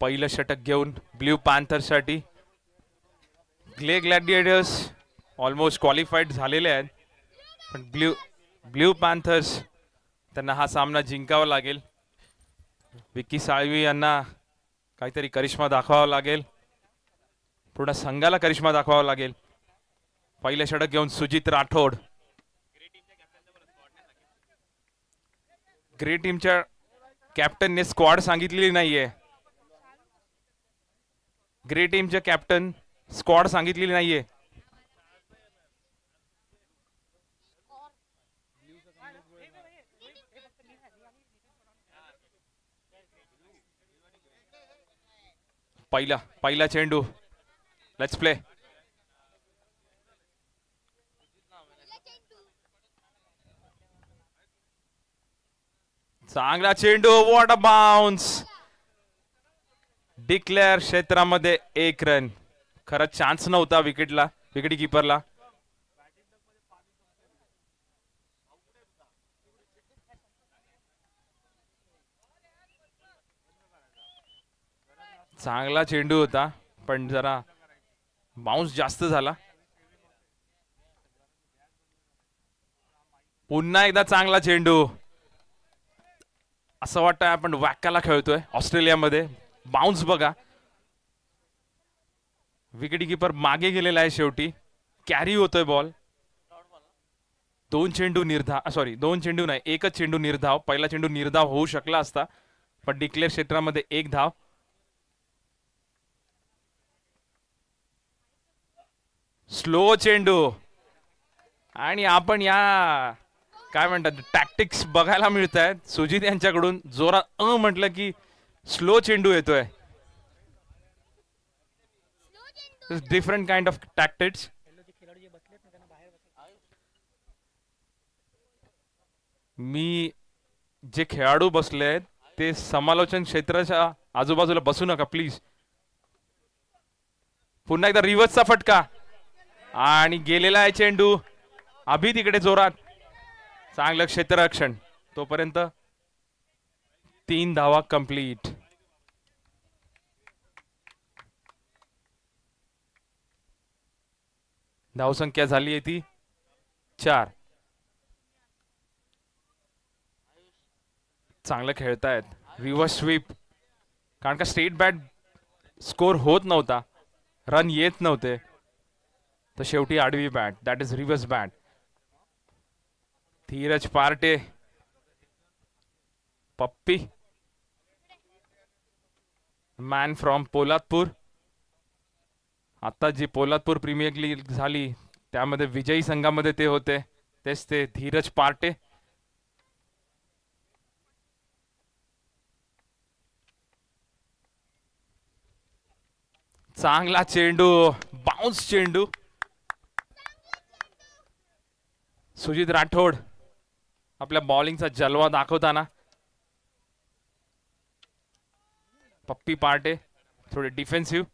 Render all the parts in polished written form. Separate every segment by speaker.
Speaker 1: पहिलं षटक घेऊन ब्ल्यू पॅन्थर्ससाठी. ग्ले ग्लॅडिएटर्स ऑलमोस्ट क्वालिफाईड झालेले आहेत, पण ब्ल्यू पॅन्थर्स त्यांना हा सामना जिंकावा लागेल. विक्की साळवी यांना काहीतरी करिश्मा दाखवावा लागेल, पूर्ण संघाला करिश्मा दाखवावा लागेल. पहिलं षटक घेऊन सुजित राठोड. ग्रे टीमच्या कॅप्टनने स्क्वॉड सांगितलेली नाहीये. ग्रे टीमचे कॅप्टन स्क्वॉड सांगितलेली नाहीये. पहिला चेंडू. Let's play. चांगला चेंडू. What a bounce. डिक्लेअर क्षेत्रामध्ये 1 रन. खरंच चान्स नव्हता विकेट कीपरला. चांगला चेंडू होता, पण जरा बाउन्स जास्त झाला. पुन्हा एकदा चांगला चेंडू. असं वाटतं आपण वॅकाला खेळतोय ऑस्ट्रेलियामध्ये. बाउन्स बघा. विकेट कीपर मागे गेलेला आहे शेवटी. कॅरी होतोय बॉल. 2 चेंडू नाही, एकच चेंडू निर्धाव. पहिला चेंडू निर्धाव होऊ शकला असता, पण डिक्लेअर क्षेत्रामध्ये 1 धाव. स्लो चेंडू. आणि आपण या काय म्हणतात टॅक्टिक्स बघायला मिळत आहेत सुजित यांच्याकडून. जोरात म्हटलं की स्लो चेंडू येतोय. Different kind of tactics. मी जे खेळाडू बसले आहेत ते समालोचन क्षेत्राच्या आजूबाजूला बसू नका प्लीज. पुन्हा एकदा रिव्हर्सचा फटका आणि गेलेला आहे चेंडू. अभि तिकडे जोरात. चांगलं क्षेत्ररक्षण. तोपर्यंत 3 धावा कंप्लीट. धावसंख्या झाली आहे ती 4. चांगलं खेळतायत. Reverse sweep. कारण का स्ट्रेट बॅट स्कोर होत नव्हता, रन येत नव्हते, तर शेवटी आडवी bat, that is reverse bat. Dheeraj Partey. पप्पी मॅन फ्रॉम पोलादपूर. आता जी पोलादपूर प्रीमियर लीग झाली त्यामध्ये विजयी संघामध्ये ते होते, तेच ते धीरज पार्टे. चांगला चेंडू. बाउन्स चेंडू. सुजित राठोड आपल्या बॉलिंगचा जलवा दाखवताना. पप्पी पार्टे थोडे डिफेन्सिव्ह.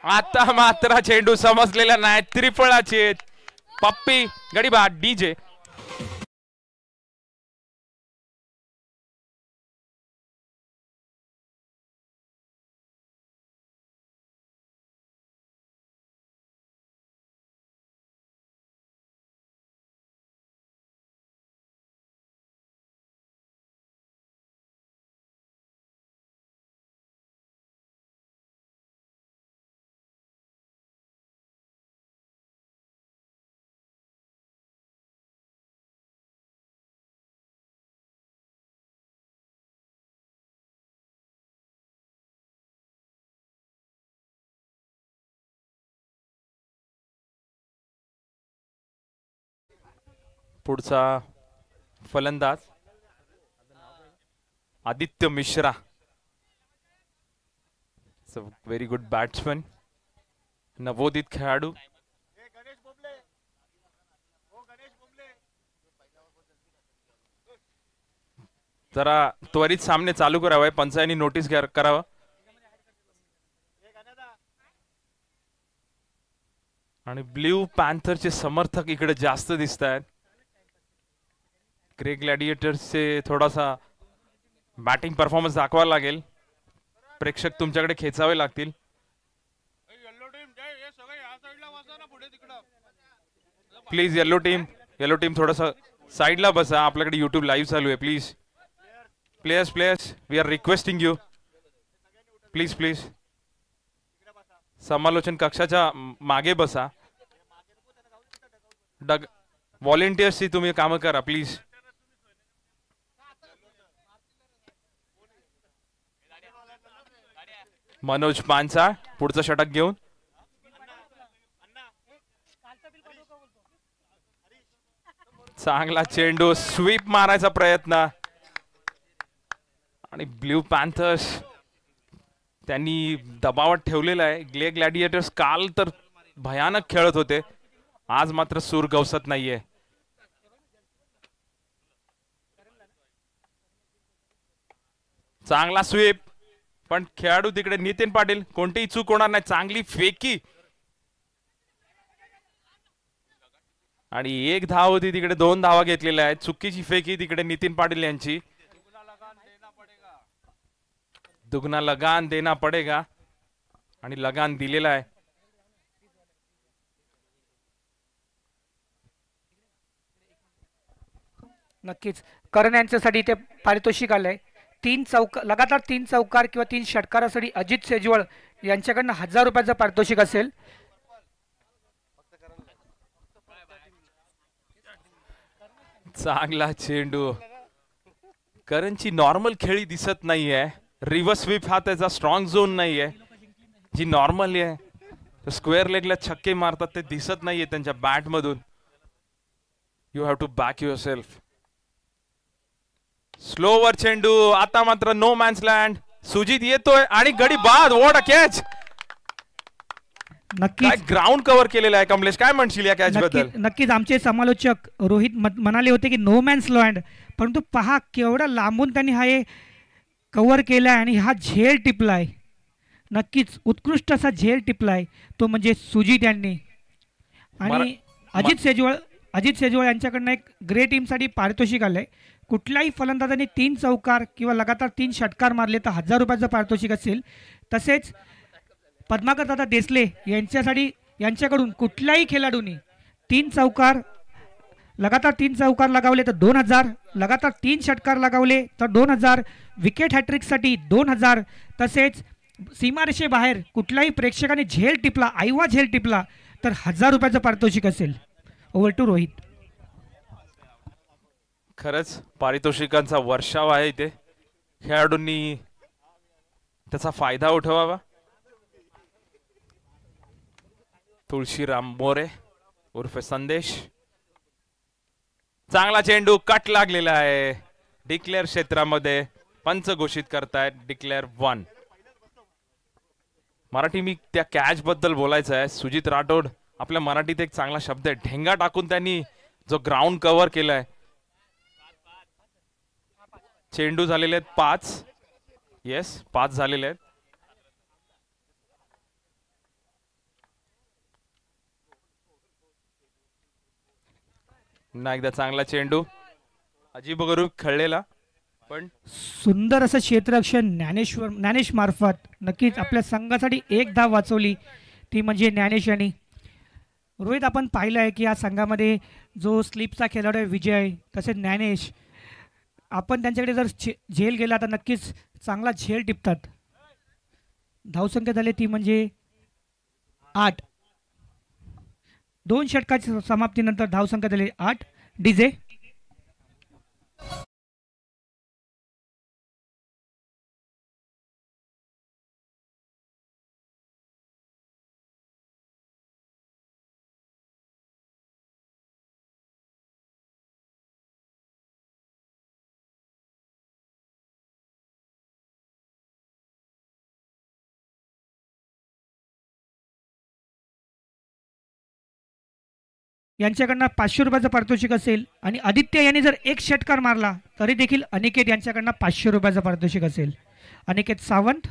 Speaker 1: आता मात्र चेंडू समजलेला नाही. त्रिफळाचे पप्पी गडीबाद डीजे. पुढचा फलंदाज Aditya Mishra. Very good batsman, नवोदित खेळाडू. जरा त्वरित सामने चालू करावे, पंचांनी नोटीस करावं. आणि ब्ल्यू पॅन्थरचे समर्थक इकडे जास्त दिसत आहेत. ग्रे ग्लॅडिएटर्सचे थोडासा बॅटिंग परफॉर्मन्स दाखवायला लागेल. प्रेक्षक तुमच्याकडे खेचावे लागतील. प्लीज येलो टीम थोडासा साईडला बसा. आपल्याकडे यूट्यूब लाईव्ह चालू आहे. Please players we are requesting you please समालोचन कक्षाच्या मागे बसा. व्हॉलेंटियर्सची तुम्ही कामं करा प्लीज. मनोज पानसा पुढचं षटक घेऊन. चांगला चेंडू, स्वीप मारायचा प्रयत्न. आणि ब्ल्यू पॅन्थर्स त्यांनी दबावात ठेवलेला आहे. ग्रे ग्लॅडिएटर्स काल तर भयानक खेळत होते, आज मात्र सूर गवसत नाहीये. चांगला स्वीप, पण खेळाडू तिकडे नितीन पाटील कोणतीही चूक होणार नाही. चांगली फेकी आणि 1 धाव होती तिकडे, 2 धावा घेतलेल्या आहेत. चुकीची फेकी तिकडे नितीन पाटील यांची. दुगना लगान देना पडेगा आणि लगान दिलेला आहे.
Speaker 2: नक्कीच करण यांच्यासाठी ते पारितोषिक आलंय. लगातार 3 चौकार किंवा 3 षटकारासाठी अजित सेजवळ यांच्याकडनं 1000 रुपयाचं पारितोषिक असेल.
Speaker 1: चांगला चेंडू. करणची नॉर्मल खेळी दिसत नाहीये. रिव्हर्स स्वीप हा त्याचा स्ट्रॉंग झोन नाहीये. जी नॉर्मल आहे स्क्वेअर लेगला छक्के मारतात ते दिसत नाहीये त्यांच्या बॅट मधून. You have to back yourself. Slower चेंडू. आता मात्र नो मॅन्स लँड. सुजित येतोय आणि गडी बाद. What a catch.
Speaker 2: नक्कीच
Speaker 1: ग्राउंड कव्हर केलेला आहे. कमलेश काय म्हणशील या कॅच बद्दल?
Speaker 2: नक्कीच आमचे समालोचक रोहित म्हणाले होते की नो मॅन्स लँड, परंतु पहा केवढा लांबून त्यांनी हा कव्हर केलाय आणि हा झेल टिपलाय. नक्कीच उत्कृष्ट असा झेल टिपलाय तो म्हणजे सुजित यांनी. आणि अजित सेजवळ यांच्याकडनं एक ग्रे टीमसाठी पारितोषिक आलंय. कुठल्याही फलंदाजाने 3 चौकार किंवा लगातार 3 षटकार मारले तर 1000 रुपयाचं पारितोषिक असेल. तसेच पद्माकर दादा देसले यांच्याकडून कुठल्याही खेळाडूंनी लगातार 3 चौकार लगावले तर 2000, लगातार 3 षटकार लगावले तर 2000, विकेट हॅट्रिकसाठी 2000. तसेच सीमारेषेबाहेर कुठल्याही प्रेक्षकाने झेल टिपला, आईवा झेल टिपला तर 1000 रुपयाचं पारितोषिक असेल. Over to Rohit.
Speaker 1: खरंच पारितोषिकांचा वर्षाव आहे इथे. खेळाडूंनी त्याचा फायदा उठवावा. तुळशीराम मोरे उर्फ संदेश. चांगला चेंडू, कट लागलेला आहे. डिक्लेअर क्षेत्रामध्ये पंच घोषित करतायत. डिक्लेअर 1. मराठी मी त्या कॅच बद्दल बोलायचं आहे. सुजित राठोड आपल्या मराठीत एक चांगला शब्द आहे, ढेंगा टाकून त्यांनी जो ग्राउंड कव्हर केलाय. चेंडू झालेले आहेत 5. येस 5 झालेले आहेत. ना एकदा चांगला चेंडू, अजिबोगरू खेळलेला पण
Speaker 2: सुंदर असं क्षेत्ररक्षण ज्ञानेश मार्फत. नक्कीच आपल्या संघासाठी 1 धाव वाचवली ती म्हणजे ज्ञानेश यांनी. रोहित आपण पाहिलं आहे की या संघामध्ये जो स्लिपचा खेळाडू आहे विजय, तसेच ज्ञानेश, आपण त्यांच्याकडे जर झेल गेला तर नक्कीच चांगला झेल टिपतात. धावसंख्या झाली ती म्हणजे 8. 2 षटकाच्या समाप्तीनंतर धावसंख्या झाली 8. डीजे यांच्याकडनं 500 रुपयाचं पारितोषिक असेल. आणि आदित्य यांनी जर 1 षटकार मारला तरी देखील अनिकेत यांच्याकडनं 500 रुपयाचं पारितोषिक असेल. अनिकेत सावंत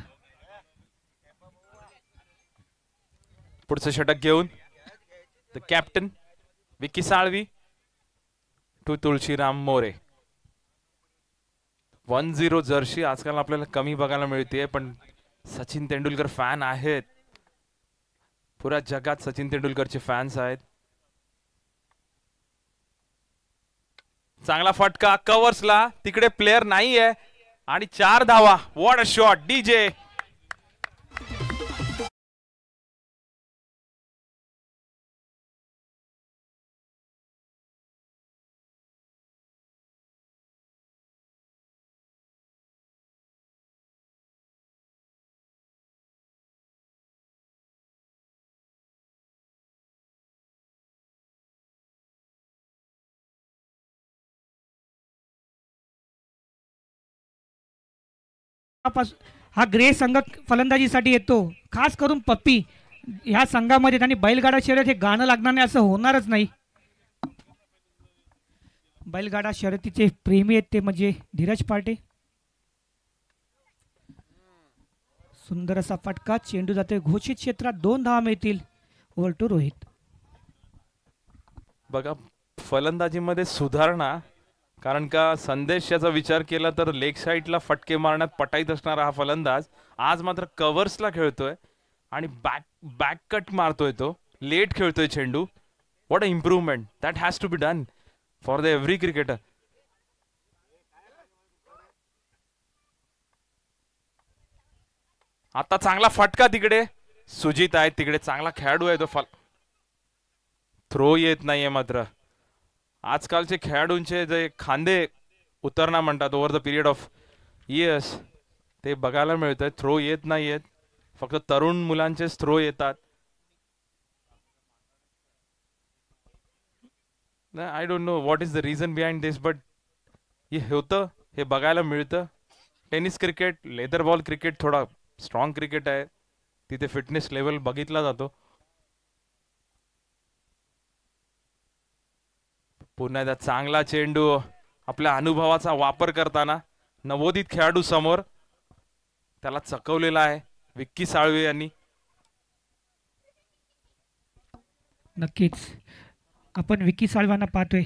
Speaker 1: पुढचं षटक घेऊन. The captain Vicky Salvi to Tulshiram More. 1-0 jersey आजकाल आपल्याला कमी बघायला मिळते, पण सचिन तेंडुलकर फॅन आहेत. पुऱ्या जगात सचिन तेंडुलकरचे फॅन्स आहेत. चांगला फटका कव्हर्सला, तिकडे प्लेयर नाहीये आणि 4 धावा. What a shot DJ.
Speaker 2: हा ग्रे संघ फलंदाजीसाठी येतो, खास करून पप्पी. ह्या संघामध्ये त्यांनी बैलगाडा शर्यत हे गाणं लागणार नाही असं होणारच नाही. बैलगाडा शर्यतीचे प्रेमी आहेत ते म्हणजे धीरज पाटे. सुंदर असा फटका, चेंडू जाते घोषित क्षेत्रात, 2 धावा मिळतील. Over to Rohit.
Speaker 1: बघा फलंदाजीमध्ये सुधारणा, कारण का संदेश याचा विचार केला तर लेग साईडला फटके मारण्यात पटाईत असणारा हा फलंदाज आज मात्र कव्हर्सला खेळतोय आणि बॅक कट मारतोय. तो लेट खेळतोय चेंडू. What a improvement that has to be done for the every cricketer. आता चांगला फटका, तिकडे सुजित आहे, तिकडे चांगला खेळाडू आहे तो. थ्रो येत नाहीये मात्र. आजकालचे खेळाडूंचे जे खांदे उतरणा म्हणतात over the period of years ते बघायला मिळतंय. थ्रो येत नाहीयेत, फक्त तरुण मुलांचेच थ्रो येतात. I don't know what is the reason behind this, but हे होतं, हे बघायला मिळतं. Tennis cricket, leather ball cricket थोडा स्ट्रॉंग क्रिकेट आहे, तिथे फिटनेस लेवल बघितला जातो. पुन्हा एकदा चांगला चेंडू, आपल्या अनुभवाचा वापर करताना नवोदित खेळाडू समोर, त्याला चकवलेला आहे विक्की साळवे यांनी.
Speaker 2: नक्कीच आपण विक्की साळव्यांना पाहतोय.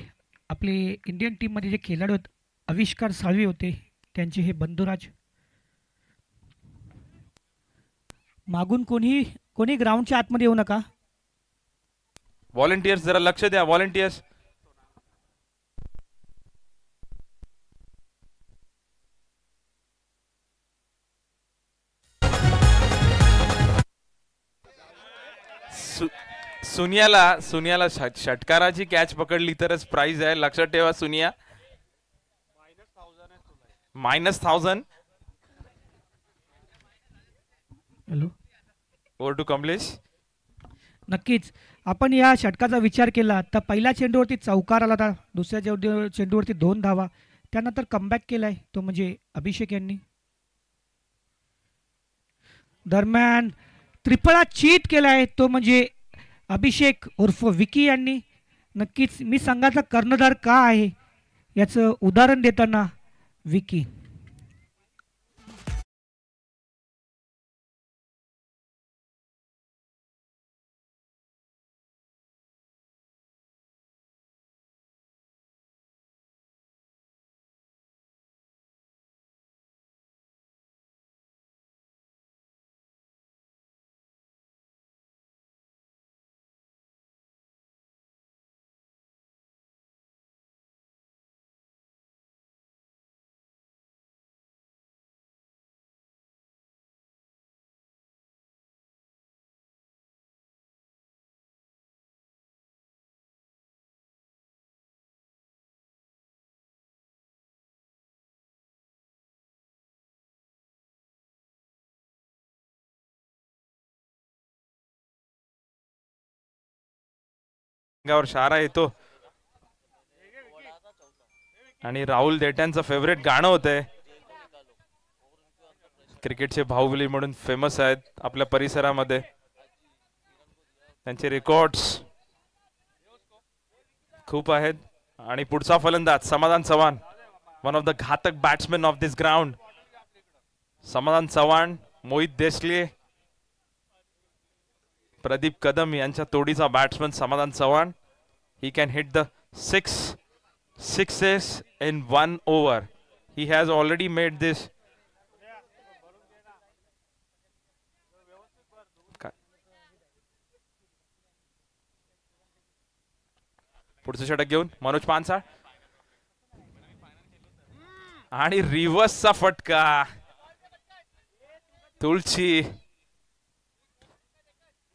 Speaker 2: आपले इंडियन टीम मध्ये जे खेळाडू आहेत, आविष्कार साळवी होते, त्यांचे हे बंधुराज. मागून कोणी ग्राउंडच्या आतमध्ये येऊ नका.
Speaker 1: व्हॉलंटियर्स जरा लक्ष द्या. व्हॉलंटियर्स सुनियाला षटकाराची कॅच पकडली तरच प्राइज आहे, लक्षात ठेवा. Suniya -1000.
Speaker 2: Hello,
Speaker 1: over to Kamlesh.
Speaker 2: नक्कीच आपण या षटकाचा विचार केला तर पहिल्या चेंडूवरती चौकार आला होता, दुसऱ्या चेंडूवरती 2 धावा. त्यानंतर कमबॅक केलाय तो म्हणजे अभिषेक यांनी. दरम्यान त्रिफळा चीट केलाय तो म्हणजे अभिषेक उर्फ विकी यांनी. नक्कीच मी संघाचा कर्णधार का आहे याचं उदाहरण देताना विकी.
Speaker 1: शारा येतो आणि राहुल देट्यांचं फेवरेट गाणं होतंय. क्रिकेटचे बाहुबली म्हणून फेमस आहेत आपल्या परिसरामध्ये. त्यांचे रेकॉर्ड्स खूप आहेत. आणि पुढचा फलंदाज समाधान चव्हाण, वन ऑफ द घातक बॅट्समॅन ऑफ दिस ग्राउंड. समाधान चव्हाण, मोहित देसले प्रदीप कदम यांच्या तोडीचा बॅट्समन समाधान Chavan. He can hit the 6 sixes in 1 over. He has already made this. पुढचं षटक घेऊन मनोज पानसाळ आणि रिव्हर्सचा फटका. तुळशी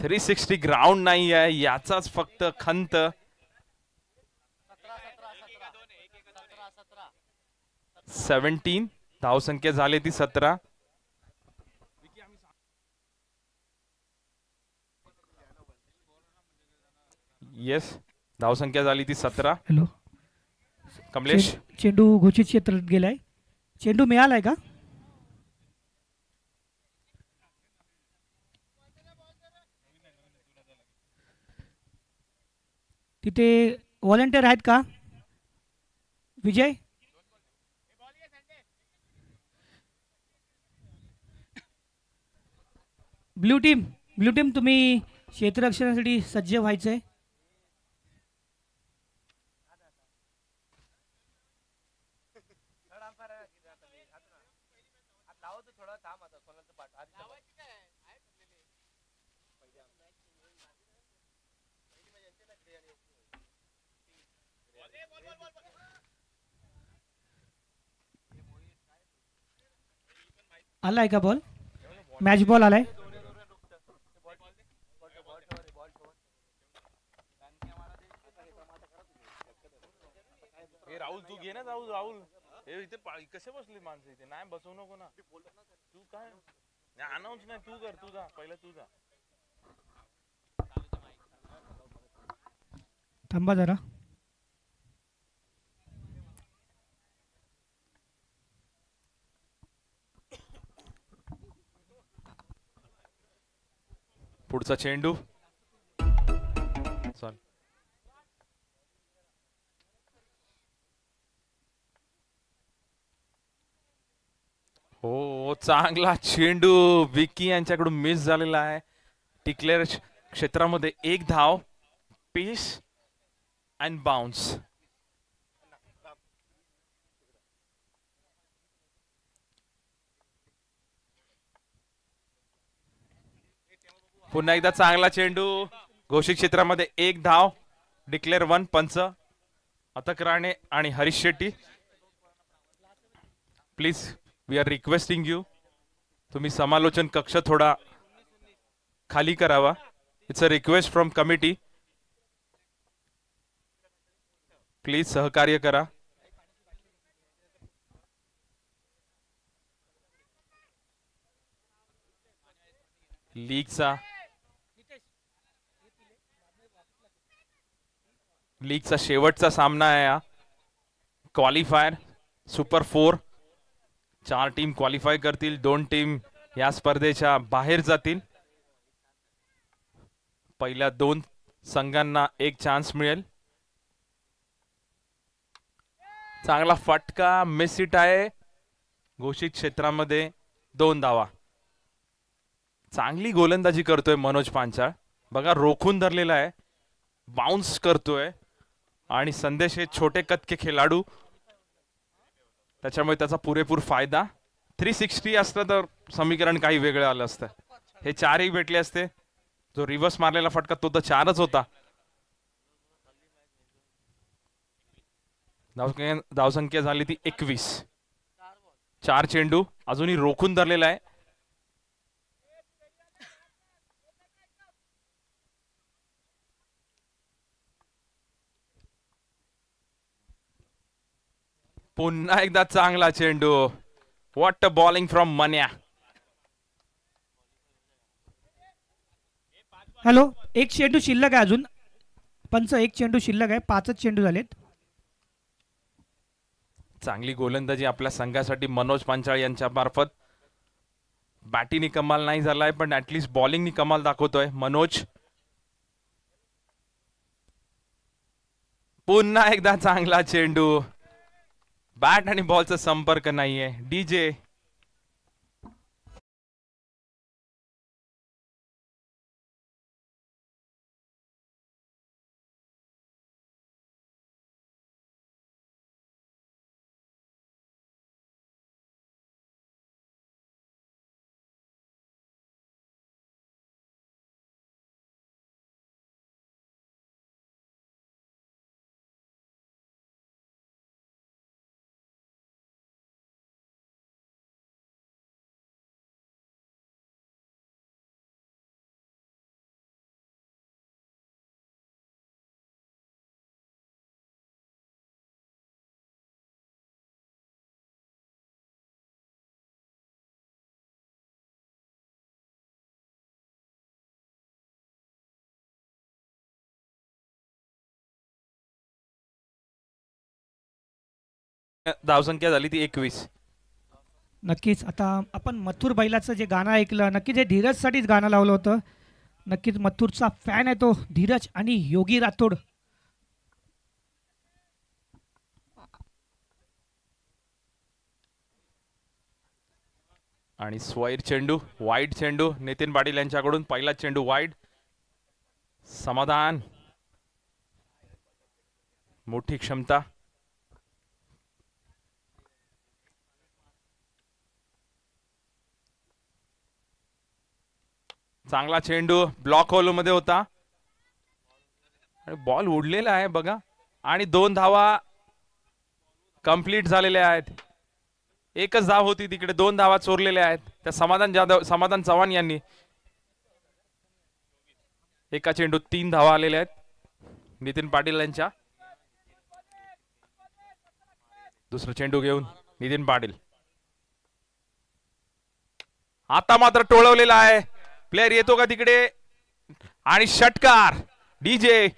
Speaker 1: 360 ग्राउंड नाही आहे याचाच फक्त खंत. 17 धावसंख्या झाली ती 17. येस धावसंख्या झाली ती 17.
Speaker 2: हॅलो
Speaker 1: कमलेश.
Speaker 2: चेंडू घोषित क्षेत्रात गेलाय. चेंडू मिळालाय का? तिथे व्हॉलंटियर आहेत का विजय? ब्ल्यू टीम तुम्ही क्षेत्ररक्षणासाठी सज्ज व्हायचंय. आलाय का बॉल? मॅच बॉल आलाय.
Speaker 1: राहुल तू घे ना. राहुल हे इथे कसे बसली माणसं इथे. नाही बसवू नको ना तू. काय अनाउन्स नाही तू कर. तुझा पहिला तुझा.
Speaker 2: थांबा जरा.
Speaker 1: पुढचा चेंडू. सॉरी हो चांगला चेंडू विकी यांच्याकडून मिस झालेला आहे. डिक्लेअर क्षेत्रामध्ये 1 धाव. पेस अँड बाउन्स. पुन्हा एकदा चांगला चेंडू. घोषित क्षेत्रामध्ये 1 धाव. डिक्लेअर 1 पंच अतक राणे आणि Harish Shetty. Please we are requesting you. तुम्ही समालोचन कक्ष थोडा खाली करावा. It's a request from committee. Please सहकार्य करा. लीगचा शेवटचा सामना आहे हा. Qualifier super 4. 4 टीम क्वालिफाय करतील. 2 टीम या स्पर्धेच्या बाहेर जातील. पहिल्या 2 संघांना 1 चान्स मिळेल. चांगला फटका मिस हिट आहे. घोषित क्षेत्रामध्ये 2 धावा. चांगली गोलंदाजी करतोय मनोज पांचाळ. बघा रोखून धरलेला आहे. बाउन्स करतोय आणि संदेश हे छोटे कदके खेळाडू त्याच्यामुळे त्याचा पुरेपूर फायदा. 360 असतं तर समीकरण काही वेगळं आलं असतं. हे 4ही भेटले असते. जो रिव्हर्स मारलेला फटका तो तर 4च होता. धावसंख्या झाली ती 21. 4 चेंडू अजूनही रोखून धरलेला आहे. पुन्हा एकदा चांगला चेंडू. What a bowling from Manya.
Speaker 2: Hello 1 चेंडू शिल्लक आहे अजून. पंच 1 चेंडू शिल्लक आहे. 5च चेंडू झालेत.
Speaker 1: चांगली गोलंदाजी आपल्या संघासाठी मनोज पांचाळ यांच्या मार्फत. बॅटिंगनी कमाल नाही झालाय पण ऍटलीस्ट बॉलिंगनी कमाल दाखवतोय मनोज. पुन्हा एकदा चांगला चेंडू. बॅट आणि बॉलचा संपर्क नाहीये. डीजे धावसंख्या झाली ती 21.
Speaker 2: नक्कीच. आता आपण मथुर बैलाचं जे गाणं ऐकलं, नक्कीच हे धीरजसाठीच गाणं लावलं होतं. नक्कीच मथुरचा फॅन आहे तो धीरज आणि योगी राठोड.
Speaker 1: आणि स्वैर चेंडू, वाईड चेंडू नितीन पाटील यांच्याकडून. पहिला चेंडू वाईड. समाधान, मोठी क्षमता. चांगला चेंडू ब्लॉक होल मध्ये होता आणि बॉल उडलेला आहे बघा. आणि 2 धावा कंप्लीट झालेल्या आहेत. एकच धाव होती तिकडे, 2 धावा चोरलेल्या आहेत त्या समाधान चव्हाण यांनी. एका चेंडूत 3 धावा आलेल्या आहेत नितीन पाटील यांच्या. दुसरा चेंडू घेऊन नितीन पाटील. आता मात्र टोळवलेला आहे. प्लेयर येतो का तिकडे आणि षटकार. DJ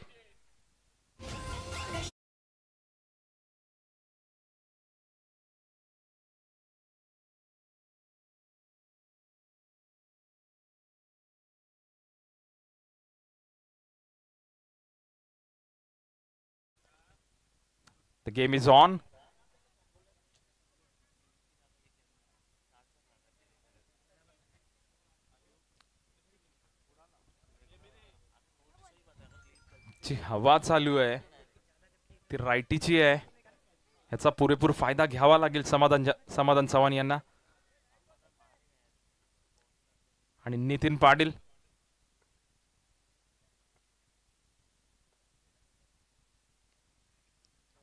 Speaker 1: The game is on. जी हवा चालू आहे ती रायटीची आहे. याचा पुरेपूर फायदा घ्यावा लागेल समाधान चव्हाण यांना. आणि नितीन पाटील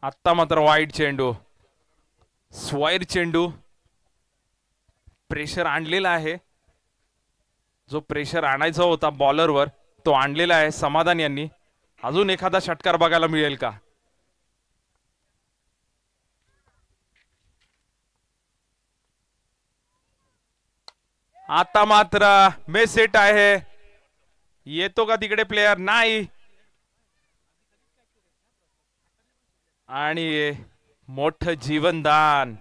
Speaker 1: आता मात्र वाईड चेंडू, स्वैर चेंडू. प्रेशर आणलेला आहे. जो प्रेशर आणायचा होता बॉलरवर तो आणलेला आहे समाधान यांनी. अजून एखादा षटकार बघायला मिळेल का? आता मात्र मे सेट आहे. येतो का तिकडे प्लेयर? नाही. आणि मोठं जीवनदान.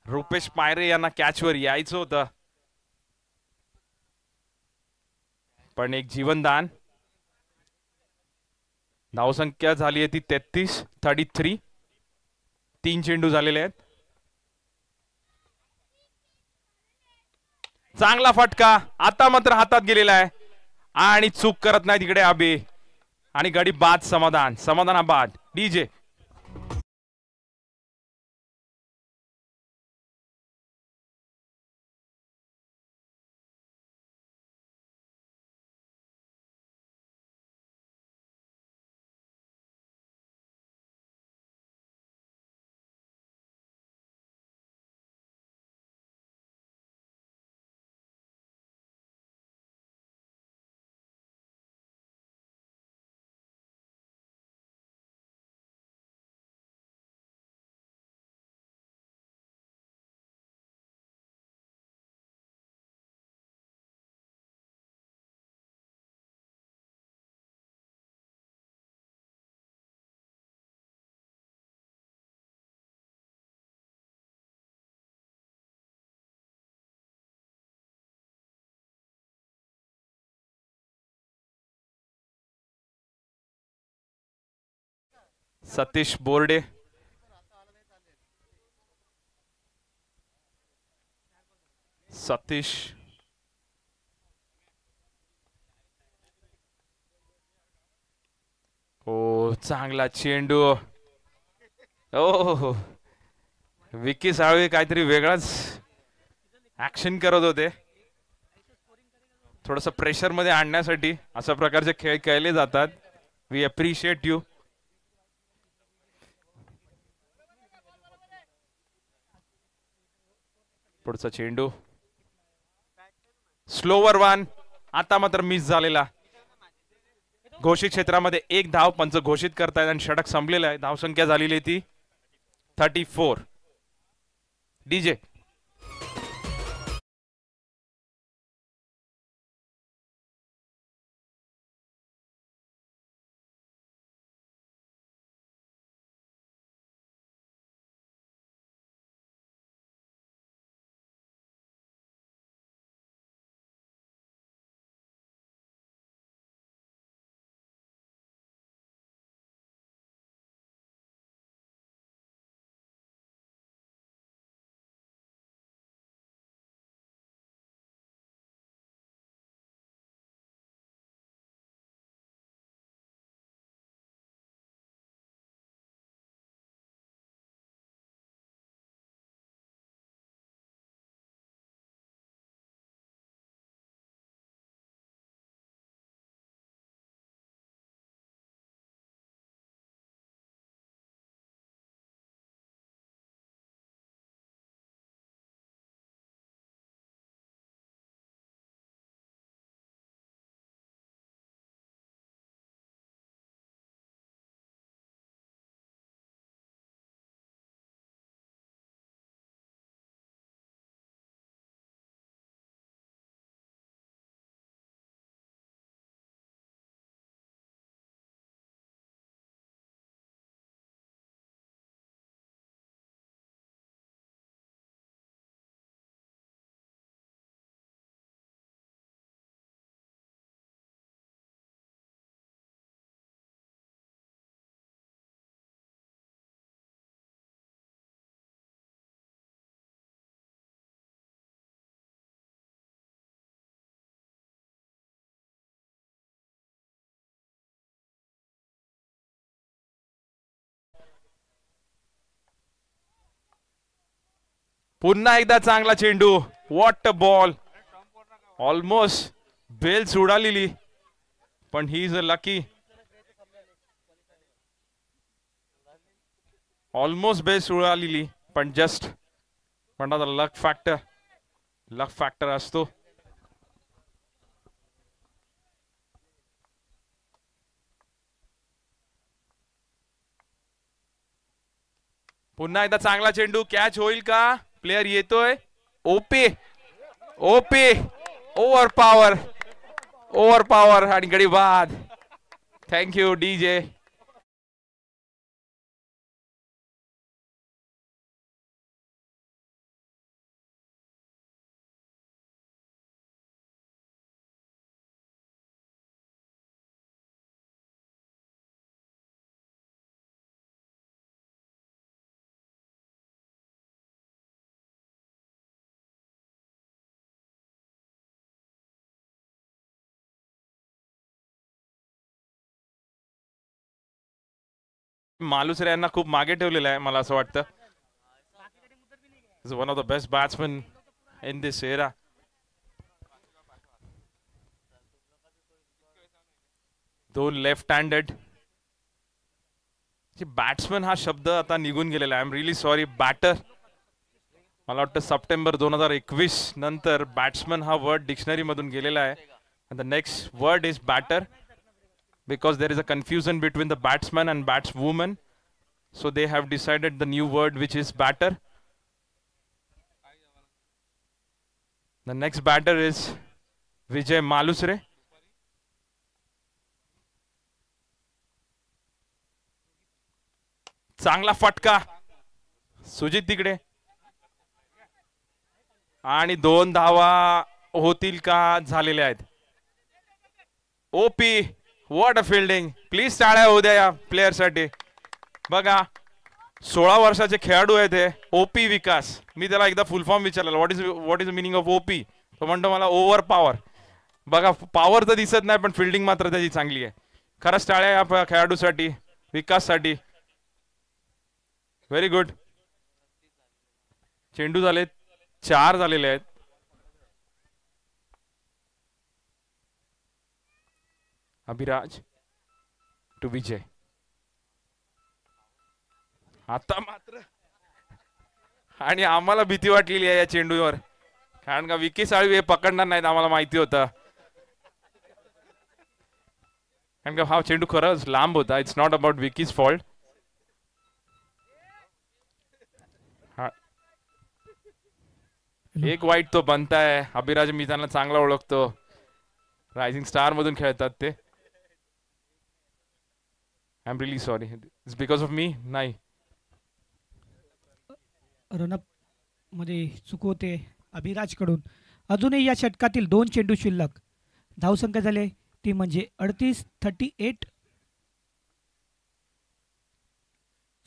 Speaker 1: रुपेश पायरे यांना कॅचवर यायचं होतं पण एक जीवनदान. धावसंख्या झाली आहे ती 33. 3 चेंडू झालेले आहेत. चांगला फटका आता मात्र हातात गेलेला आहे आणि चूक करत नाही तिकडे अबे. आणि गडी बाद. समाधानाबाद. डीजे सतीश बोर्डे. सतीश ओ चांगला चेंडू. ओ विकी साळवे काहीतरी वेगळाच ऍक्शन करत होते. थोडस प्रेशर मध्ये आणण्यासाठी अशा प्रकारचे खेळ खेळले जातात. We appreciate you. पुढचा चेंडू स्लोवर 1. आता मात्र मिस झालेला. घोषित क्षेत्रामध्ये 1 धाव पंच घोषित करतायत आणि षटक संपलेला आहे. धावसंख्या झालेली ती 34. डीजे पुन्हा एकदा चांगला चेंडू. What a ball. Almost bails उडालेली, पण he is a lucky. Almost bails उडालेली, पण जस्ट पण आता लक फॅक्टर असतो. पुन्हा एकदा चांगला चेंडू. कॅच होईल का. प्लेयर येतोय. ओपी ओपी ओव्हर पॉवर आणि गडी बाद. Thank you DJ. मालुसरे यांना खूप मागे ठेवलेलं आहे मला असं वाटतं. Is one of the best batsman in this era. दोन लेफ्ट हँडेड. बॅट्समन हा शब्द आता निघून गेलेला आहे. I am really sorry. Batter मला वाटतं सप्टेंबर 2021 नंतर बॅट्समन हा वर्ड डिक्शनरी मधून गेलेला आहे. The next word is batter because there is a confusion between the batsman and batswoman, so they have decided the new word which is batter. The next batter is Vijay Malusre. चांगला फटका. सुजित तिकडे आणि 2 धावा होतील का. झालेले आहेत. OP what a fielding. Please टाळ्या होऊ द्या या प्लेयर साठी. बघा 16 वर्षाचे खेळाडू आहेत हे. ओपी विकास. मी त्याला एकदा फुल फॉर्म विचारला what is meaning of OP. तो म्हणतो मला ओव्हर पॉवर. बघा पॉवर तर दिसत नाही पण फिल्डिंग मात्र त्याची चांगली आहे. खरंच टाळ्या या खेळाडूसाठी, विकाससाठी. Very good. चेंडू झाले 4 झालेले आहेत. अभिराज टू विजय. आता मात्र आणि आम्हाला भीती वाटलेली आहे या चेंडूवर, कारण का विकी साळवी हे पकडणार नाहीत आम्हाला माहिती होतं. कारण का हा चेंडू खरंच लांब होता. It's not about wikis fault. एक वाईट तो बनताय. अभिराज मी त्यांना चांगला ओळखतो. रायझिंग स्टार मधून खेळतात ते. I am really sorry. It's because of me. नाही
Speaker 2: रनअप मध्ये चूक होते अभिराज कडून. अजूनही या षटकातील 2 चेंडू शिल्लक. धावसंख्या झाले ती म्हणजे 38.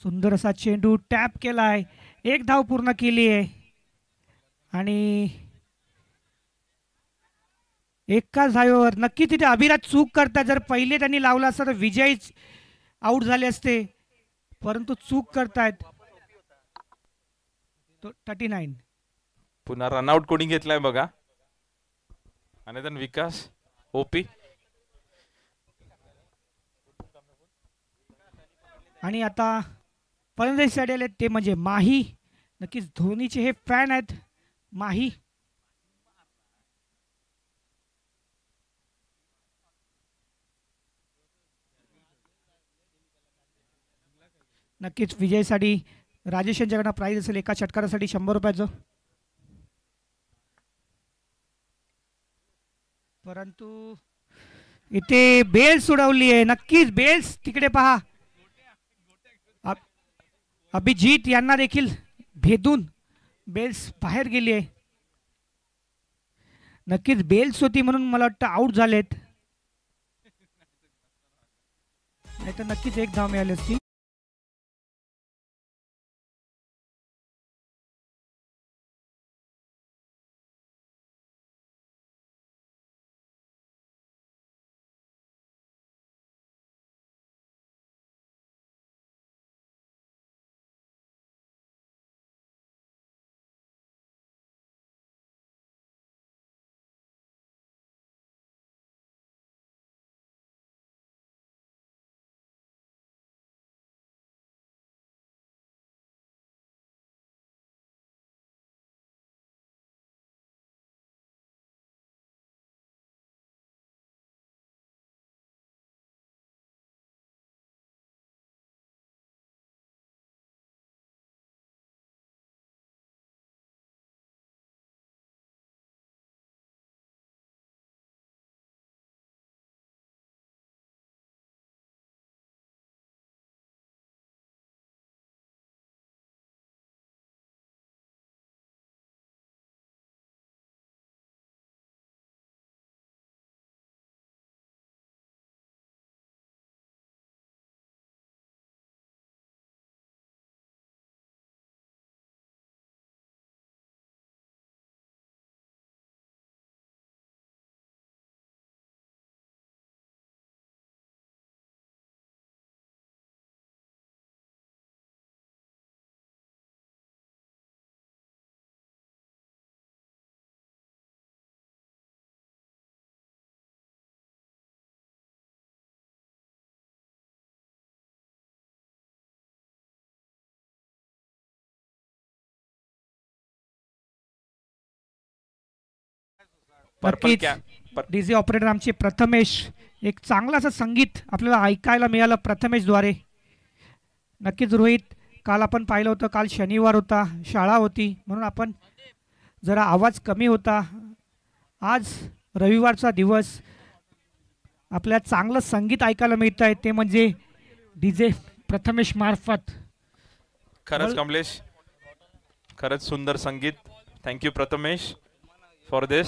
Speaker 2: सुंदर असा चेंडू टॅप केलाय. 1 धाव पूर्ण केली आहे आणि एकाच धावेवर नक्की तिथे अभिराज चूक करतात. जर पहिले त्यांनी लावला असता तर विजय आउट झाले असते, परंतु चूक करतायत. 39.
Speaker 1: पुन्हा रनआउट कोणी घेतलाय बघा. आणि then विकास ओपी.
Speaker 2: आणि आता फलंदाजीसाठी आले ते म्हणजे माही. नक्कीच धोनीचे हे फॅन आहेत माही. नक्कीच विजयसाठी राजेश यांच्याकडनं प्राइज असेल एका षटकारासाठी 100 रुपयाचं. परंतु इथे बेल्स उडवली आहे. नक्कीच बेल्स तिकडे पहा. अभिजित यांना देखील भेदून बेल्स बाहेर गेली आहे. नक्कीच बेल्स होती म्हणून मला वाटतं आउट झालेत, नाहीतर नक्कीच 1 धाव मिळाली असती.
Speaker 1: पर्पल
Speaker 2: नक्कीच
Speaker 1: कॅप
Speaker 2: डीजे ऑपरेटर आमचे प्रथमेश, एक चांगलं असं संगीत आपल्याला ऐकायला मिळालं प्रथमेशद्वारे. नक्कीच रोहित, काल आपण पाहिलं होतं, काल शनिवार होता, शाळा होती, म्हणून आपण जरा आवाज कमी होता. आज रविवारचा दिवस, आपल्याला चांगलं संगीत ऐकायला मिळत आहे, ते म्हणजे डीजे प्रथमेश मार्फत.
Speaker 1: खरंच कमलेश, खरंच सुंदर संगीत. थँक्यू प्रथमेश फॉर दिस.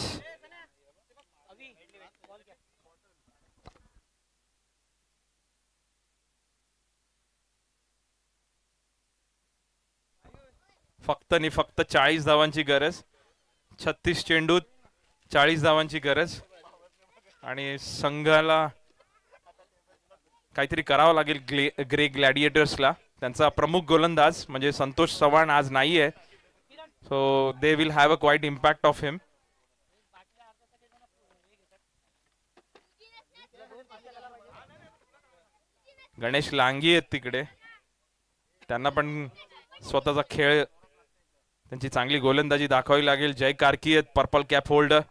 Speaker 1: फक्त आणि फक्त 40 धावांची गरज. 36 चेंडूत 40 धावांची गरज आणि संघाला काहीतरी करावं लागेल. ग्रे ग्लॅडिएटर्सला त्यांचा प्रमुख गोलंदाज म्हणजे संतोष चव्हाण आज नाही आहे, so they will have a quite impact of him. Ganesh Langi आहेत तिकडे, त्यांना पण स्वतःचा खेळ, त्यांची चांगली गोलंदाजी दाखवावी लागेल. जय कार्की आहेत पर्पल कॅप होल्डर,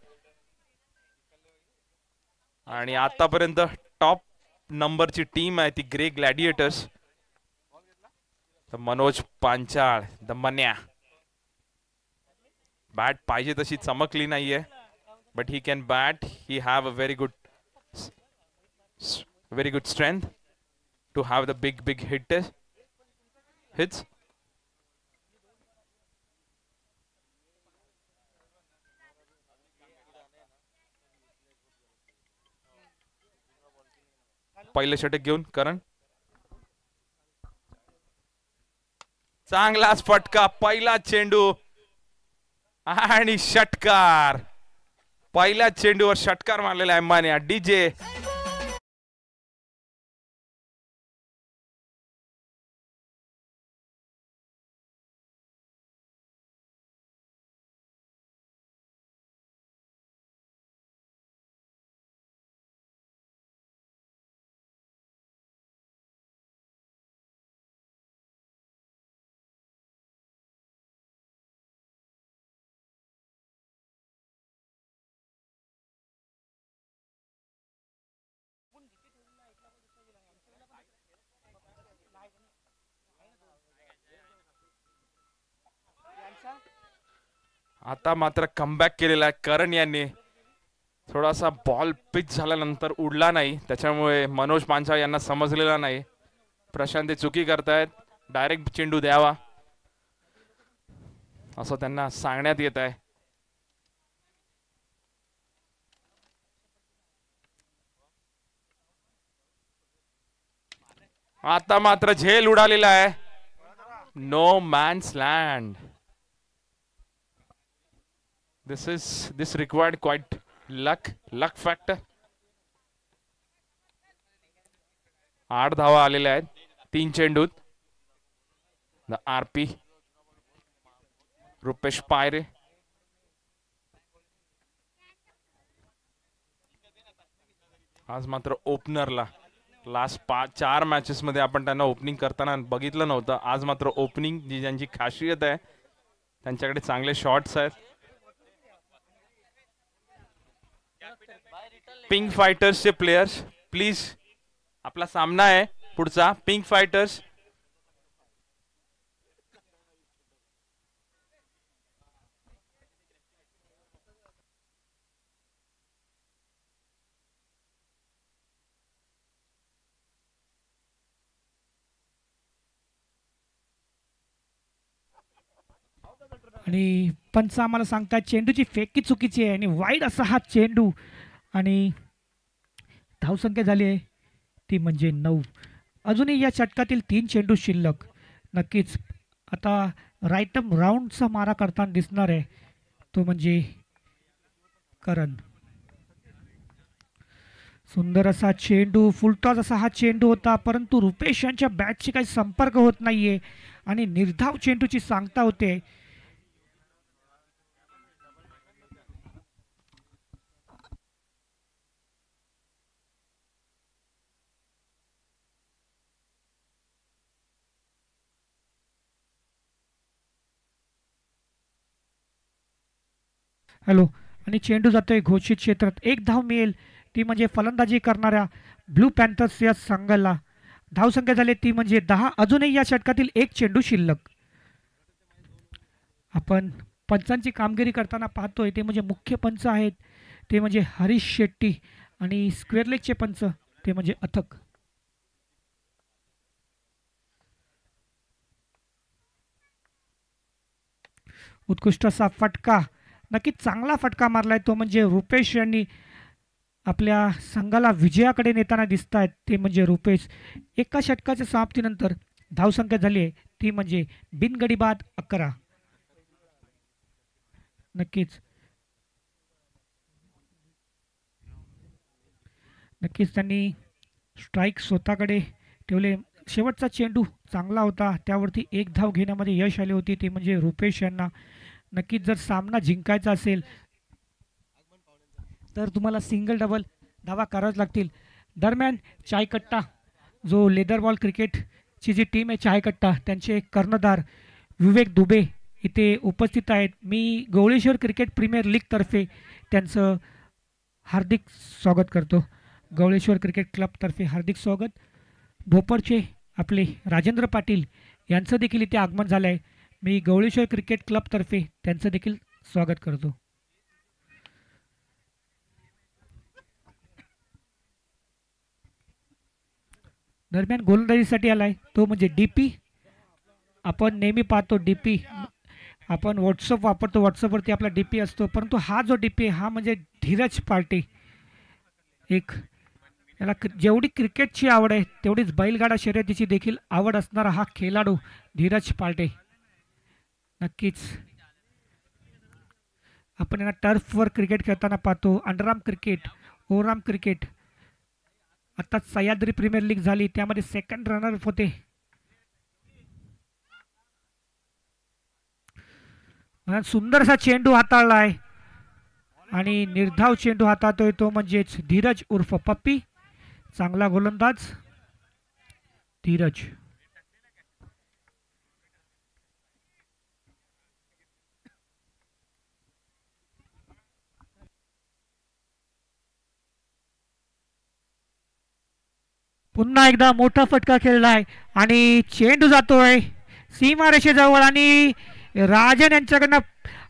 Speaker 1: आणि आतापर्यंत टॉप नंबरची टीम आहे ती grey gladiators. Manoj Panchal the Manya, bat पाहिजे तशी चमकली नाहीये, but he can bat. He have a very good strength to have the big hits. पहिलं षटक घेऊन करण, चांगलाच फटका, पहिला चेंडू आणि षटकार. पहिल्या चेंडूवर षटकार मारलेला आहे मान्या. डीजे आता मात्र कमबॅक केलेला आहे करण यांनी. थोडासा बॉल पिच झाल्यानंतर उडला नाही, त्याच्यामुळे मनोज पांचाळ यांना समजलेला नाही. प्रशांत चुकी करतायत, डायरेक्ट चेंडू द्यावा असं त्यांना सांगण्यात येत आहे. आता मात्र झेल उडालेला आहे. No man's land. This required quite luck factor. 8 धावा आलेल्या आहेत 3 चेंडूत. द आरपी रुपेश पायरे, आज मात्र ओपनरला लास्ट 4 मॅचेस मध्ये आपण त्यांना ओपनिंग करताना बघितलं नव्हतं. आज मात्र ओपनिंग जी ज्यांची खासियत आहे, त्यांच्याकडे चांगले शॉट्स आहेत. पिंक फायटर्सचे प्लेयर्स प्लीज, आपला सामना आहे पुढचा. पिंक फायटर्स
Speaker 2: आणि पंच आम्हाला सांगतात चेंडूची फेकी चुकीची आहे आणि वाईड असा हा चेंडू. आणि धावसंख्या झाली आहे ती म्हणजे 9. अजूनही या षटकातील 3 चेंडू शिल्लक. नक्कीच आता राईट राऊंडचा मारा करताना दिसणार आहे तो म्हणजे करण. सुंदर असा चेंडू, फुलटॉस असा हा चेंडू होता, परंतु रुपेश यांच्या बॅटशी काही संपर्क होत नाहीये आणि निर्धाव चेंडूची सांगता होते. हॅलो, आणि चेंडू जातोय घोषित क्षेत्रात. एक धाव मिळेल ती म्हणजे फलंदाजी करणाऱ्या ब्लू पॅन्थर्स या संघाला. धावसंख्या झाली ती म्हणजे 10. अजूनही या षटकातील एक चेंडू शिल्लक. आपण पंचांची कामगिरी करताना पाहतोय ते म्हणजे मुख्य पंच आहेत ते म्हणजे हरीश शेट्टी आणि स्क्वेअर लेगचे पंच ते म्हणजे अथक. उत्कृष्ट असा फटका, नक्कीच चांगला फटका मारलाय तो म्हणजे रुपेश यांनी आपल्या संघाला विजयाकडे नेताना दिसत आहेत ते म्हणजे रुपेश. एका षटकाच्या समाप्तीनंतर धावसंख्या झाली आहे ती म्हणजे बिनगडी बाद 11. नक्कीच त्यांनी स्ट्राईक स्वतःकडे ठेवले. शेवटचा चेंडू चांगला होता त्यावरती एक धाव घेण्यामध्ये यश आले होते ते म्हणजे रुपेश यांना. नक्कीच जर सामना जिंकायचा असेल तर तुम्हाला सिंगल डबल धावा कराव्याच लागतील. दरम्यान चायकट्टा जो लेदर बॉल क्रिकेटची जी टीम आहे चायकट्टा त्यांचे कर्णधार विवेक दुबे इथे उपस्थित आहेत. मी गवळेश्वर क्रिकेट प्रीमियर लीगतर्फे त्यांचं हार्दिक स्वागत करतो. गवळेश्वर क्रिकेट क्लबतर्फे हार्दिक स्वागत. भोपरचे आपले राजेंद्र पाटील यांचं देखील इथे आगमन झालं आहे. मी गवळेश्वर क्रिकेट क्लबतर्फे त्यांचं देखील स्वागत करतो. दरम्यान गोलंदाजीसाठी आलाय तो म्हणजे डीपी. आपण नेहमी पाहतो डीपी, आपण व्हॉट्सअप वापरतो, व्हॉट्सअपवरती आपला डीपी असतो, परंतु हा जो डीपी हा म्हणजे धीरज पार्टी. एक याला जेवढी क्रिकेटची आवड आहे तेवढीच बैलगाडा शर्यतीची देखील आवड असणारा हा खेळाडू धीरज पार्टे. नक्कीच आपण यांना टर्फवर क्रिकेट खेळताना पाहतो. अंडरआर्म क्रिकेट, ओव्हरआर्म क्रिकेट, आता सह्याद्री प्रीमियर लीग झाली त्यामध्ये सेकंड रनरअप होते. सुंदरसा चेंडू हाताळला आहे आणि निर्धाव चेंडू हाताळतोय तो म्हणजेच धीरज उर्फ पप्पी. चांगला गोलंदाज धीरज. पुन्हा एकदा मोठा फटका खेळलाय आणि चेंडू जातोय सीमारेषेजवळ आणि राजन यांच्याकडनं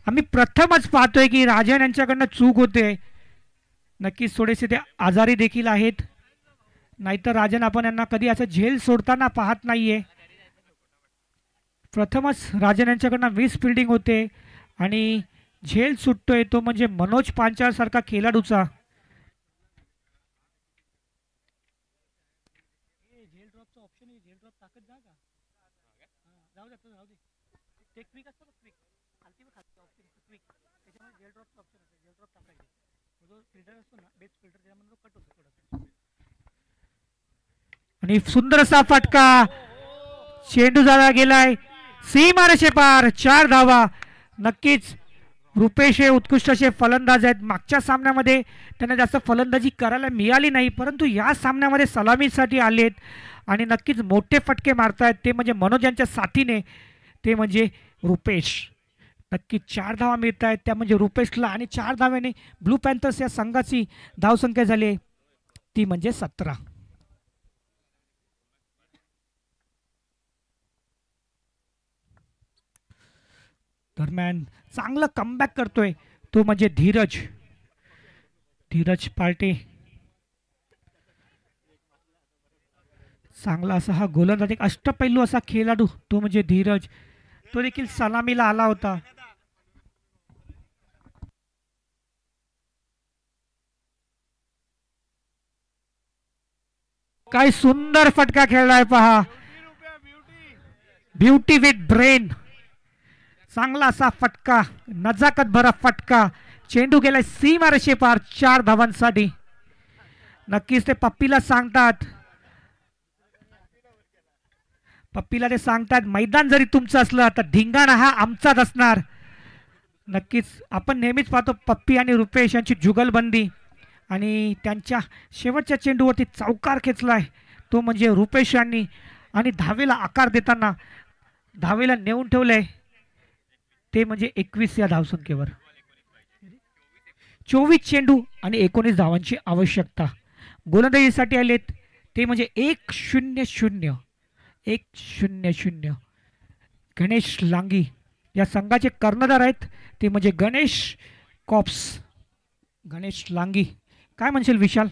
Speaker 2: आम्ही प्रथमच पाहतोय की राजन यांच्याकडनं चूक होते. नक्कीच थोडेसे ते आजारी देखील आहेत, नाहीतर राजन आपण यांना कधी असं झेल सोडताना पाहत नाहीये. प्रथमच राजन यांच्याकडनं मिस फिल्डिंग होते आणि झेल सुटतोय तो म्हणजे मनोज पांचाळ सारखा खेळाडूचा. आणि सुंदर असा फटका, चेंडू झाला गेलाय सीमारेषे पार. 4 धावा. नक्कीच रुपेश हे उत्कृष्ट असे फलंदाज आहेत. मागच्या सामन्यामध्ये त्यांना जास्त फलंदाजी करायला मिळाली नाही, परंतु या सामन्यामध्ये सलामीसाठी आलेत आणि नक्कीच मोठे फटके मारतायत ते म्हणजे मनोज यांच्या साथीने ते म्हणजे रुपेश. नक्कीच 4 धावा मिळत आहेत त्या म्हणजे रुपेशला आणि 4 धाव्याने ब्लू पॅन्थर्स या संघाची धावसंख्या झाली ती म्हणजे 17. दरम्यान चांगलं कमबॅक करतोय तो म्हणजे धीरज पार्टे. चांगला असा हा गोलंदाज, एक अष्टपैलू असा खेळाडू तो म्हणजे धीरज. तो देखील सलामीला आला होता. काय सुंदर फटका खेळलाय पहा, ब्युटी विथ ब्रेन. चांगला असा फटका, नजाकत भरा फटका. चेंडू गेलाय सीमारेषे पार 4 धावांसाठी. नक्कीच ते पप्पीला सांगतात, मैदान जरी तुमचं असलं तर धिंगाणा हा आमचाच असणार. नक्कीच आपण नेहमीच पाहतो पप्पी आणि रुपेश यांची जुगलबंदी आणि त्यांच्या शेवटच्या चेंडूवरती चौकार खेचलाय तो म्हणजे रुपेश यांनी आणि धावेला आकार देताना धावेला नेऊन ठेवलंय ते म्हणजे 21 या धावसंख्येवर. 24 चेंडू आणि 19 धावांची आवश्यकता. गोलंदाजीसाठी आलेत ते म्हणजे 1-0-0. 1-0-0. गणेश लांगी या संघाचे कर्णधार आहेत ते म्हणजे गणेश कॉप्स. गणेश लांगी, काय म्हणशील विशाल?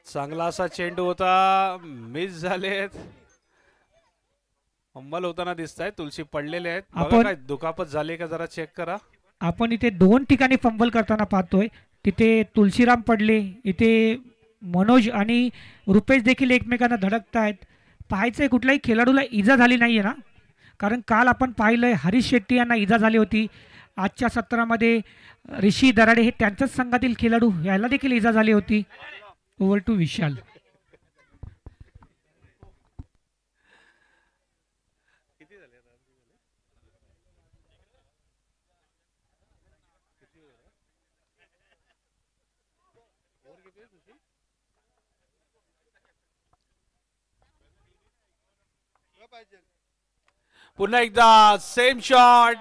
Speaker 3: चांगला असा चेंडू होता, मिस झालेत. अंमल होताना दिसत आहे. तुलसी पडलेले आहेत. बघा काय दुखापत झाली का जरा चेक करा.
Speaker 2: आपण इथे 2 ठिकाणी फंबल करताना पाहतोय. तिथे तुलसीराम पडले, इथे मनोज आणि रुपेश देखील एकमेकांना धडकत आहेत. पाहायचंय कुठल्याही खेळाडूला इजा झाली नाहीये ना, कारण काल आपण पाहिलंय हरीश शेट्टी यांना इजा झाली होती. आजच्या सत्रामध्ये ऋषी दराडे हे त्यांच्याच संघातील खेळाडू याला देखील इजा झाली होती. ओव्हर टू विशाल.
Speaker 3: पुन्हा एकदा सेम शॉट,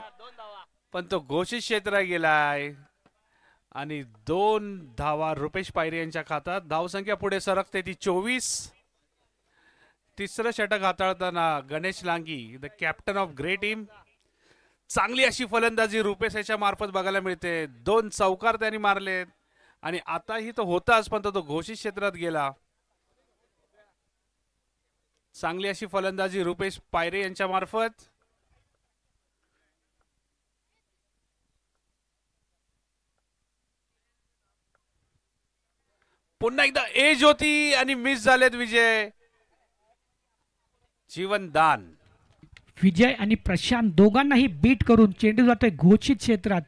Speaker 3: पण तो घोषित क्षेत्रात गेलाय आणि 2 धावा रुपेश पायरे यांच्या खात्यात. धावसंख्या पुढे सरकते ती 24. तिसरं षटक हाताळताना Ganesh Langi, the captain of grey team. चांगली अशी फलंदाजी रुपेश याच्या मार्फत बघायला मिळते. 2 चौकार त्यांनी मारलेत आणि आताही तो होताच, पण तो घोषित क्षेत्रात गेला. चांगली अशी फलंदाजी रुपेश पायरे यांच्या मार्फत. पुन्हा एकदा एज होती आणि मिस झालेत विजय. जीवनदान.
Speaker 2: विजय आणि प्रशांत दोघांनाही बीट करून चेंडू जातोय घोषित क्षेत्रात.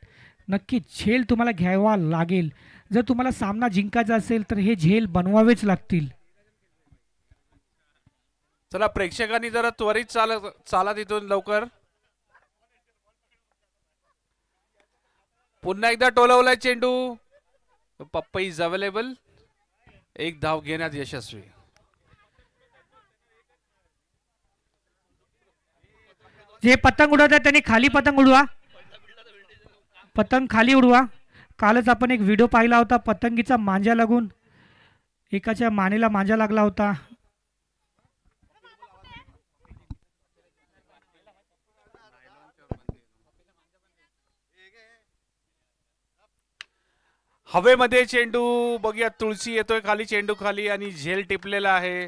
Speaker 2: नक्की झेल तुम्हाला घ्यावा लागेल. जर तुम्हाला सामना जिंकायचा असेल तर हे झेल बनवावेच लागतील.
Speaker 3: चला प्रेक्षकांनी जरा त्वरित चाला तिथून लवकर. पुन्हा एकदा टोलवलाय चेंडू. पप्पा इज अवेलेबल. 1 धाव घेण्यात यशस्वी.
Speaker 2: जे पतंग उडवतात त्यांनी खाली पतंग उडवा. पतंग खाली उडवा. कालच आपण एक व्हिडिओ पाहिला होता, पतंगीचा मांजा लागून एकाच्या मानेला मांजा लागला होता.
Speaker 3: हवेमध्ये चेंडू. बघूया तुळशी येतोय खाली, चेंडू खाली आणि झेल टिपलेला आहे.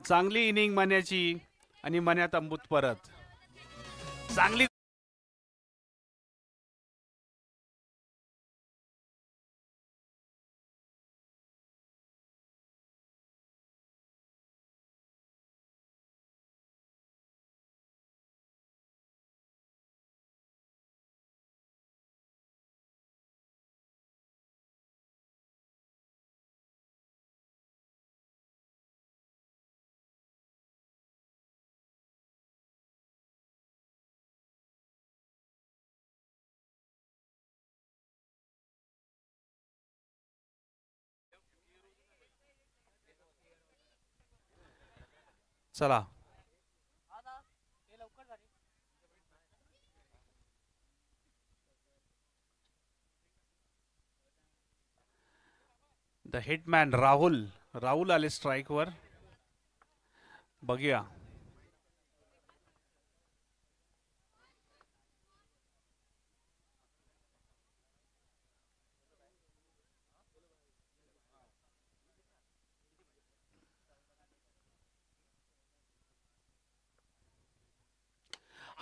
Speaker 3: चांगली इनिंग मन्याची आणि मन्यात अंबुत परत. चांगली चला. द हिटमॅन राहुल आले स्ट्राइक वर. बघूया.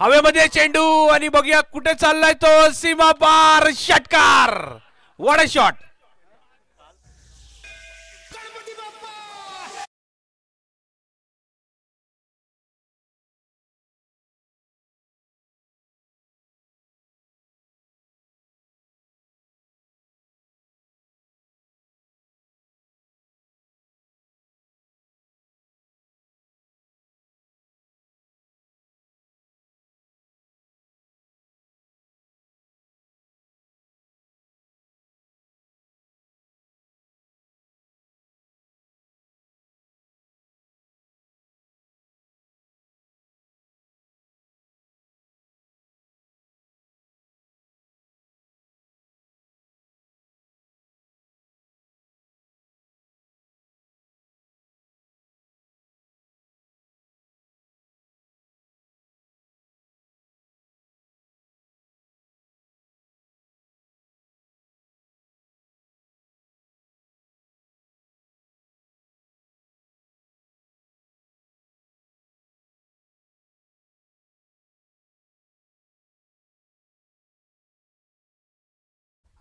Speaker 3: हवेमध्ये चेंडू आणि बघूया कुठे चाललाय तो. सीमा पार षटकार. What a shot.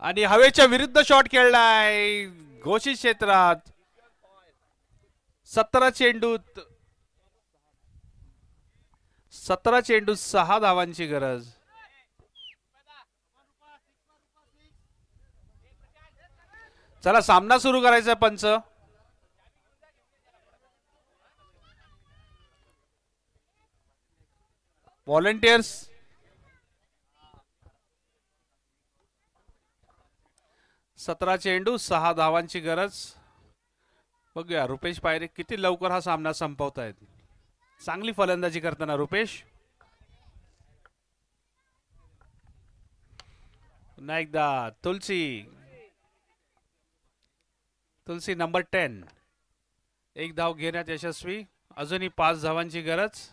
Speaker 3: आणि हवेच्या विरुद्ध शॉट खेळलाय घोषित क्षेत्रात. 17 चेंडूत 6 धावांची गरज. चला सामना सुरू करायचा पंच. व्हॉलंटियर्स 17 चेंडू 6 धावांची गरज. बघूया रुपेश पायरे किती लवकर हा सामना संपवतायत. चांगली फलंदाजी करताना रुपेश. पुन्हा एकदा तुलसी नंबर 10 एक धाव घेण्यात यशस्वी. अजूनही 5 धावांची गरज.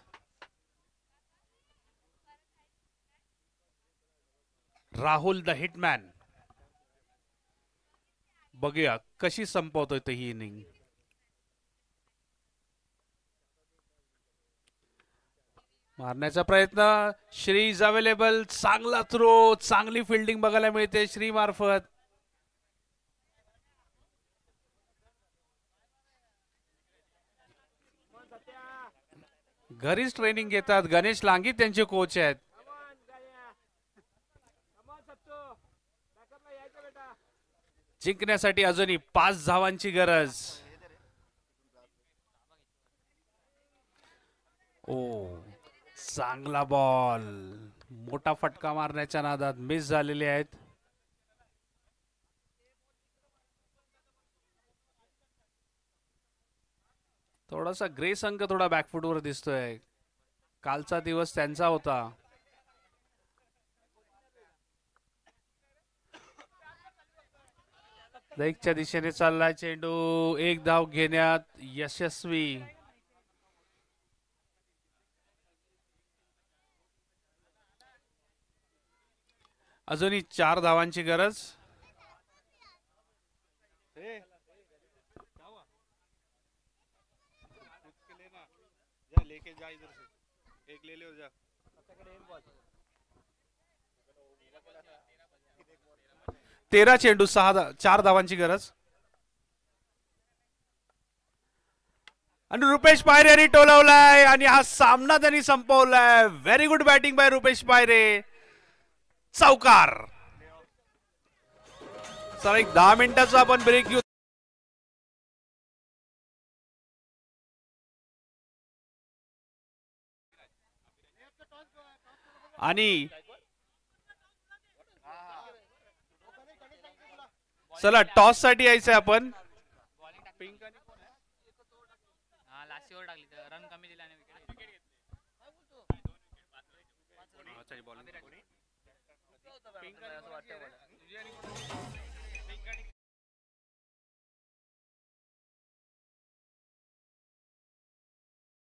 Speaker 3: Rahul the hitman. बघूया कशी संपवतोय तो ही इनिंग. मारण्याचा प्रयत्न. Shri is available. चांगला थ्रो. चांगली फिल्डिंग बघायला मिळते श्री मार्फत. घरीच ट्रेनिंग घेतात. गणेश लांगी त्यांचे कोच आहेत. जिंकण्यासाठी अजूनही 5 धावांची गरज. चांगला बॉल. मोठा फटका मारण्याच्या नादात मिस झालेले आहेत. थोडासा ग्रे संघ थोडा बॅकफुटवर दिसतोय. कालचा दिवस त्यांचा होता. लेगच्या दिशेने चाललाय चेंडू. एक धाव घेण्यात यशस्वी. अजूनही 4 धावांची गरज.
Speaker 4: लेके जा इधर से एक ले ले और जा.
Speaker 3: 13 चेंडू 4 धावांची गरज. आणि रुपेश पायरे यांनी टोलवलाय आणि हा सामना त्यांनी संपवलाय. Very good batting by Rupesh Payre. चौकार. चला एक 10 मिनिटाचा आपण ब्रेक घेऊ. आणि चला टॉस साठी यायचंय आपण.